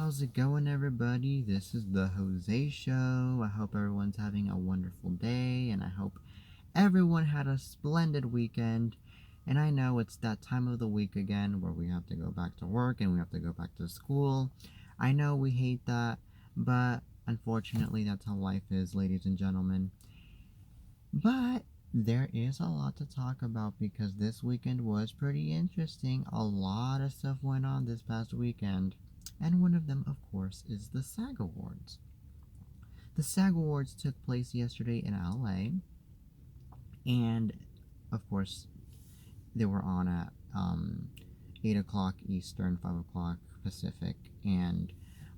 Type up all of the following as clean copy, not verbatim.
How's it going, everybody? This is the Jose Show. I hope everyone's having a wonderful day, and I hope everyone had a splendid weekend. And I know it's that time of the week again where we have to go back to work and we have to go back to school. I know we hate that, but unfortunately, that's how life is, ladies and gentlemen. But there is a lot to talk about because this weekend was pretty interesting. A lot of stuff went on this past weekend. And one of them, of course, is the SAG Awards. The SAG Awards took place yesterday in LA, and of course, they were on at 8 o'clock Eastern, 5 o'clock Pacific, and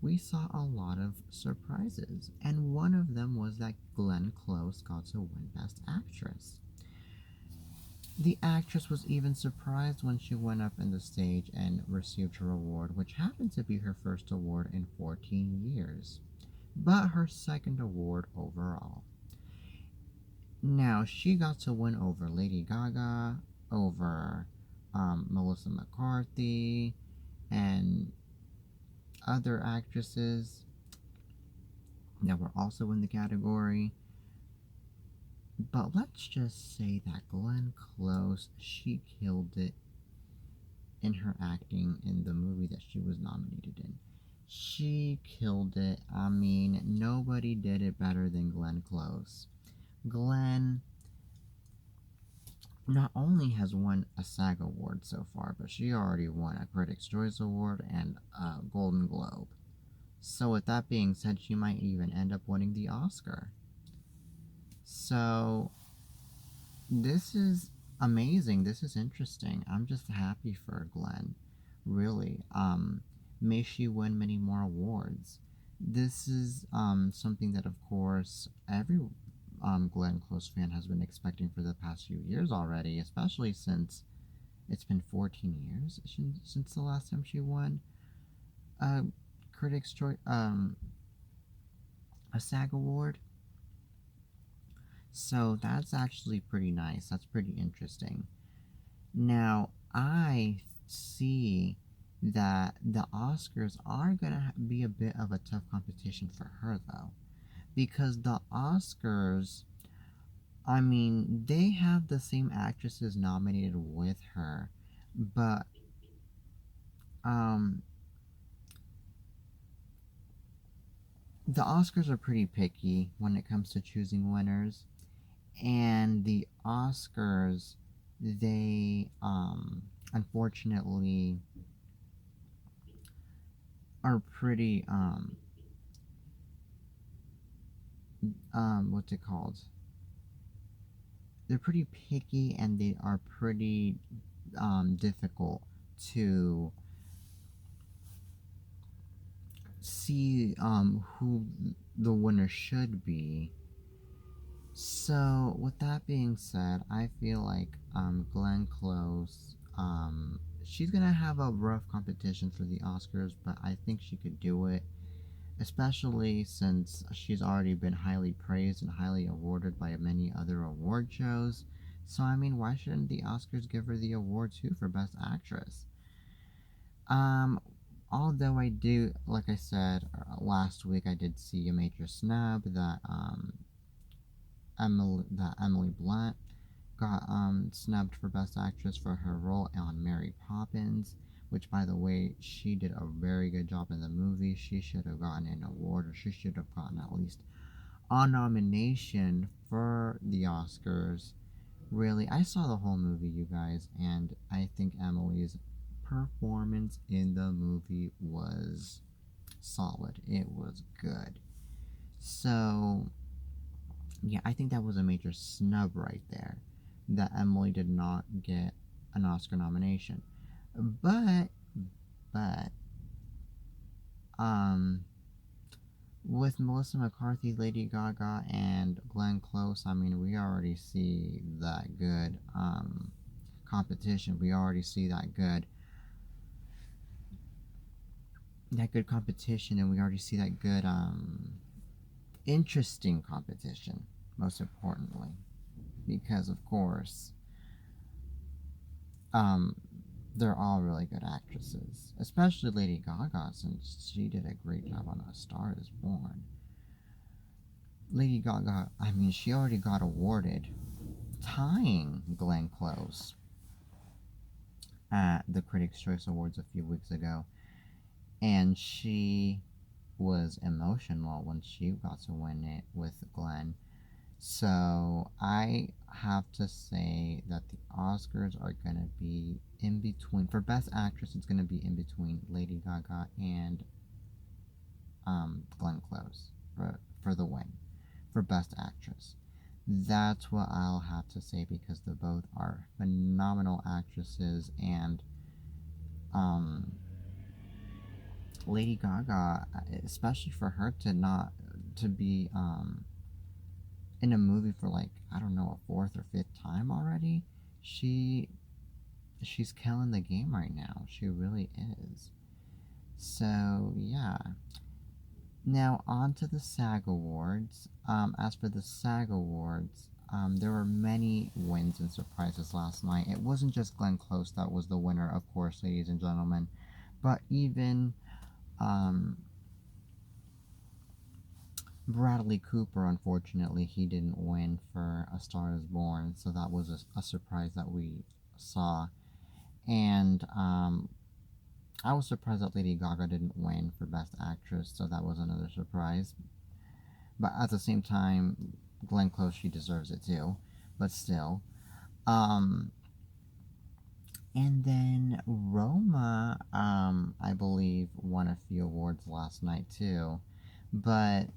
we saw a lot of surprises. And one of them was that Glenn Close got to win Best Actress. The actress was even surprised when she went up in the stage and received her award, which happened to be her first award in 14 years, but her second award overall. Now, she got to win over Lady Gaga, over Melissa McCarthy, and other actresses that were also in the category. But let's just say that Glenn Close, she killed it in her acting in the movie that she was nominated in. She killed it. I mean, nobody did it better than Glenn Close. Glenn not only has won a SAG Award so far, but she already won a Critics' Choice Award and a Golden Globe. So with that being said, she might even end up winning the Oscar. So this is amazing. This is interesting. I'm just happy for Glenn. Really. May she win many more awards. This is something that, of course, every Glenn Close fan has been expecting for the past few years already, especially since it's been 14 years since the last time she won a Critics' Choice, a SAG Award. So that's actually pretty nice. That's pretty interesting. Now, I see that the Oscars are going to be a bit of a tough competition for her, though. Because the Oscars, I mean, they have the same actresses nominated with her, but the Oscars are pretty picky when it comes to choosing winners. And the Oscars, they unfortunately are pretty what's it called? They're pretty picky and they are pretty difficult to see who the winner should be. So with that being said, I feel like Glenn Close, she's gonna have a rough competition for the Oscars, but I think she could do it, especially since she's already been highly praised and highly awarded by many other award shows. So I mean, why shouldn't the Oscars give her the award too for Best Actress? Although I do, like I said last week, I did see a major snub that Emily Blunt got snubbed for Best Actress for her role on Mary Poppins, which, by the way, she did a very good job in the movie. She should have gotten an award, or she should have gotten at least a nomination for the Oscars. Really, I saw the whole movie, you guys, and I think Emily's performance in the movie was solid. It was good. So, yeah, I think that was a major snub right there, that Emily did not get an Oscar nomination. But, but, with Melissa McCarthy, Lady Gaga, and Glenn Close, I mean, we already see that good competition. We already see that good competition, and we already see that good interesting competition, most importantly, because of course they're all really good actresses, especially Lady Gaga, since she did a great job on A Star Is Born. Lady Gaga, I mean, she already got awarded, tying Glenn Close at the Critics' Choice Awards a few weeks ago, and she was emotional when she got to win it with Glenn. So I have to say that the Oscars are going to be in between. For Best Actress, it's going to be in between Lady Gaga and Glenn Close for the win. For Best Actress. That's what I'll have to say, because they both are phenomenal actresses, and Lady Gaga, especially for her to be in a movie for, like, I don't know, a fourth or fifth time already. She's killing the game right now. She really is. So yeah. Now on to the SAG Awards. As for the SAG Awards, there were many wins and surprises last night. It wasn't just Glenn Close that was the winner, of course, ladies and gentlemen, but even Bradley Cooper, unfortunately, he didn't win for A Star Is Born, so that was a surprise that we saw. And I was surprised that Lady Gaga didn't win for Best Actress, so that was another surprise. But at the same time, Glenn Close, she deserves it too. But still. And then Roma, I believe, won a few awards last night too. But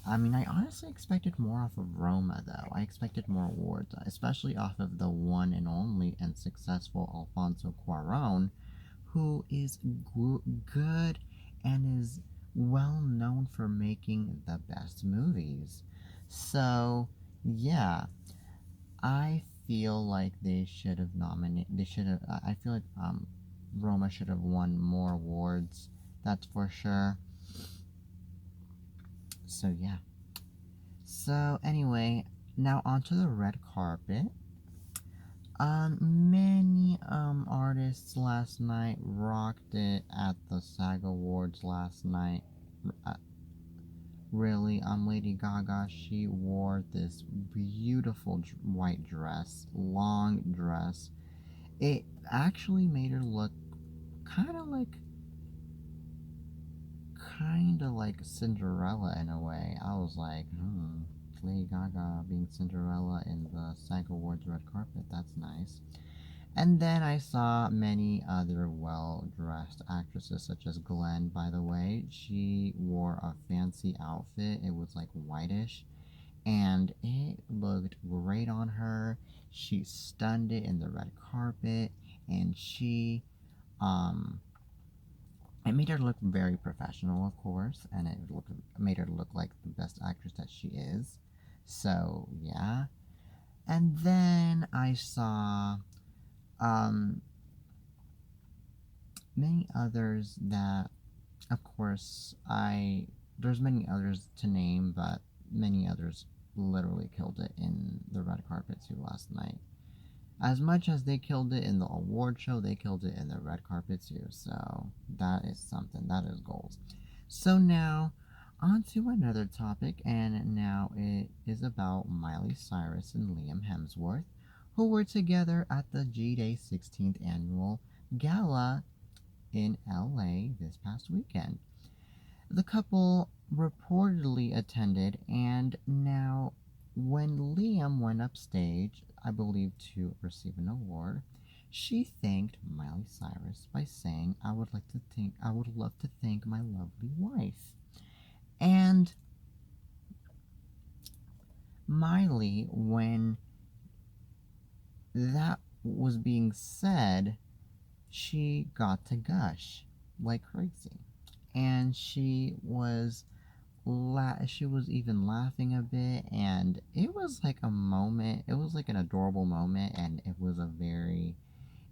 I mean, I honestly expected more off of Roma, though. I expected more awards, especially off of the one and only and successful Alfonso Cuarón, who is good and is well known for making the best movies. So, yeah, I feel like they should have nominated. They should have. I feel like Roma should have won more awards. That's for sure. So yeah. So anyway, now onto the red carpet. Many artists last night rocked it at the SAG Awards last night. Really, Lady Gaga, she wore this beautiful white dress, long dress. It actually made her look kind of like Cinderella in a way. I was like, Lady Gaga being Cinderella in the SAG Awards red carpet. That's nice. And then I saw many other well-dressed actresses, such as Glenn, by the way. She wore a fancy outfit. It was like whitish, and it looked great on her. She stunned it in the red carpet, and it made her look very professional, of course, and it made her look like the best actress that she is. So, yeah. And then I saw many others that, of course, there's many others to name, but many others literally killed it in the red carpet too last night. As much as they killed it in the award show, they killed it in the red carpet too. So that is something. That is goals. So now, on to another topic, and now it is about Miley Cyrus and Liam Hemsworth, who were together at the G-Day 16th Annual Gala in LA this past weekend. The couple reportedly attended, and now when Liam went upstage, I believe to receive an award, she thanked Miley Cyrus by saying, I would love to thank my lovely wife. And Miley, when that was being said, she got to gush like crazy. And she was even laughing a bit, and it was like a moment. It was like an adorable moment, and it was a very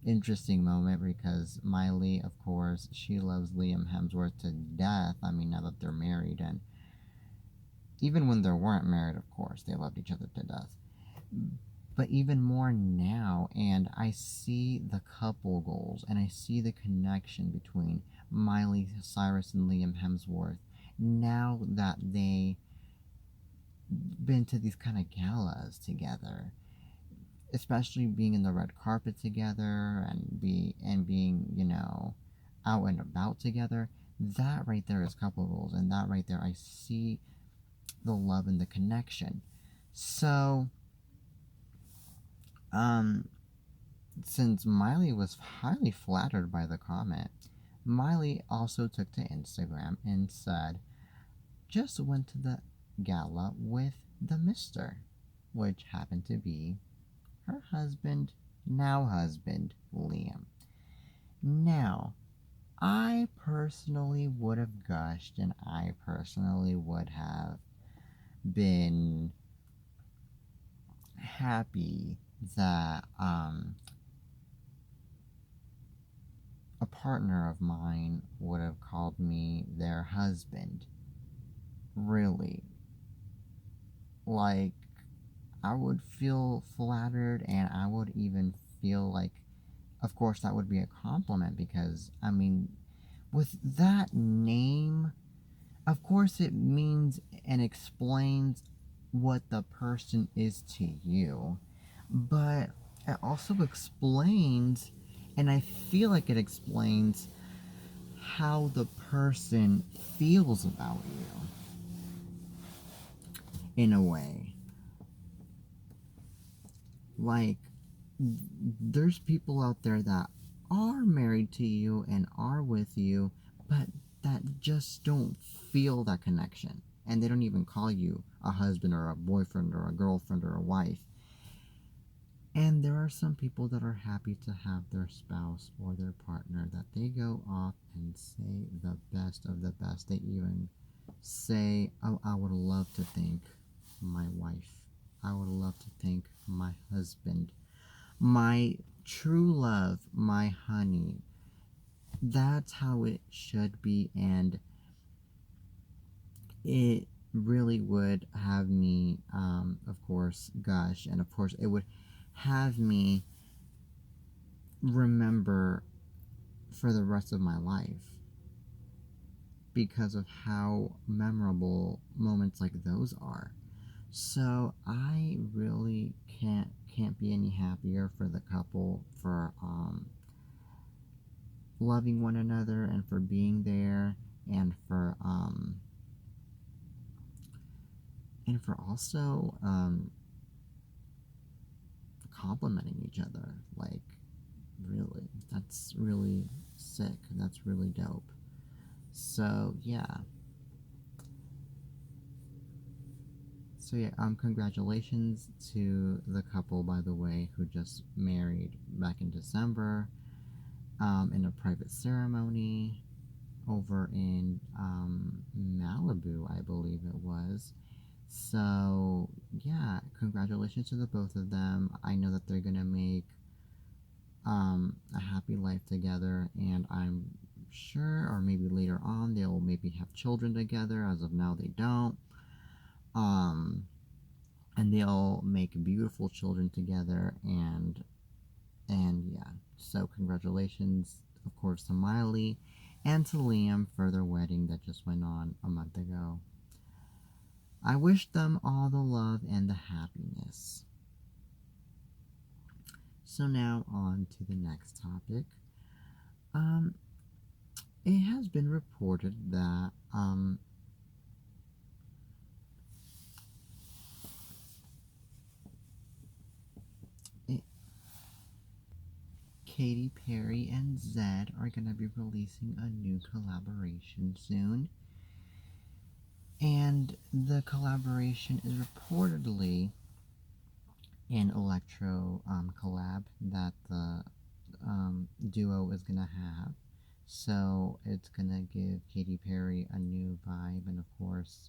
interesting moment because Miley, of course, she loves Liam Hemsworth to death. I mean, now that they're married, and even when they weren't married, of course, they loved each other to death. but even more now, and I see the couple goals and I see the connection between Miley Cyrus and Liam Hemsworth now that they been to these kind of galas together, especially being in the red carpet together and being, out and about together. That right there is couple goals, and that right there I see the love and the connection. So um since Miley was highly flattered by the comment, Miley also took to Instagram and said, just went to the gala with the Mister, which happened to be her husband, now husband, Liam. Now, I personally would have gushed and I personally would have been happy that a partner of mine would have called me their husband. Really. Like, I would feel flattered and I would even feel like, of course, that would be a compliment because, I mean, with that name, of course, it means and explains what the person is to you, but it also explains, and I feel like it explains how the person feels about you in a way. Like, there's people out there that are married to you and are with you, but that just don't feel that connection. And they don't even call you a husband or a boyfriend or a girlfriend or a wife. And there are some people that are happy to have their spouse or their partner that they go off and say the best of the best. They even say, oh, I would love to thank my wife. I would love to thank my husband, my true love, my honey. That's how it should be, and it really would have me, of course, gush, and of course, it would have me remember for the rest of my life because of how memorable moments like those are. So I really can't be any happier for the couple for loving one another and for being there and for also complimenting each other. Like, really, that's really sick. That's really dope. So yeah. So yeah, congratulations to the couple, by the way, who just married back in December, in a private ceremony over in Malibu, I believe it was. So yeah, congratulations to the both of them. I know that they're gonna make a happy life together, and I'm sure, or maybe later on, they'll maybe have children together. As of now, they don't. Um, and they'll make beautiful children together, and yeah. So congratulations, of course, to Miley and to Liam for their wedding that just went on a month ago. I wish them all the love and the happiness. So now on to the next topic. Um, it has been reported that it, Katy Perry and Zedd are gonna be releasing a new collaboration soon, and the collaboration is reportedly an electro collab that the duo is gonna have. So it's gonna give Katy Perry a new vibe, and of course,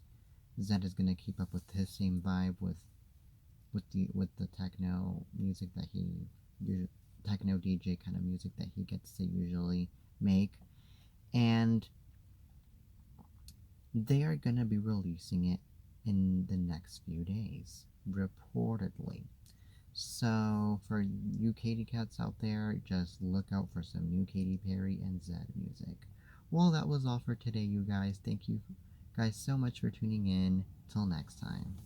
Zed is gonna keep up with his same vibe with the techno music that techno DJ kind of music that he gets to usually make, and they are gonna be releasing it in the next few days, reportedly. So, for you Katy Cats out there, just look out for some new Katy Perry and Zed music. Well, that was all for today, you guys. Thank you guys so much for tuning in. Till next time.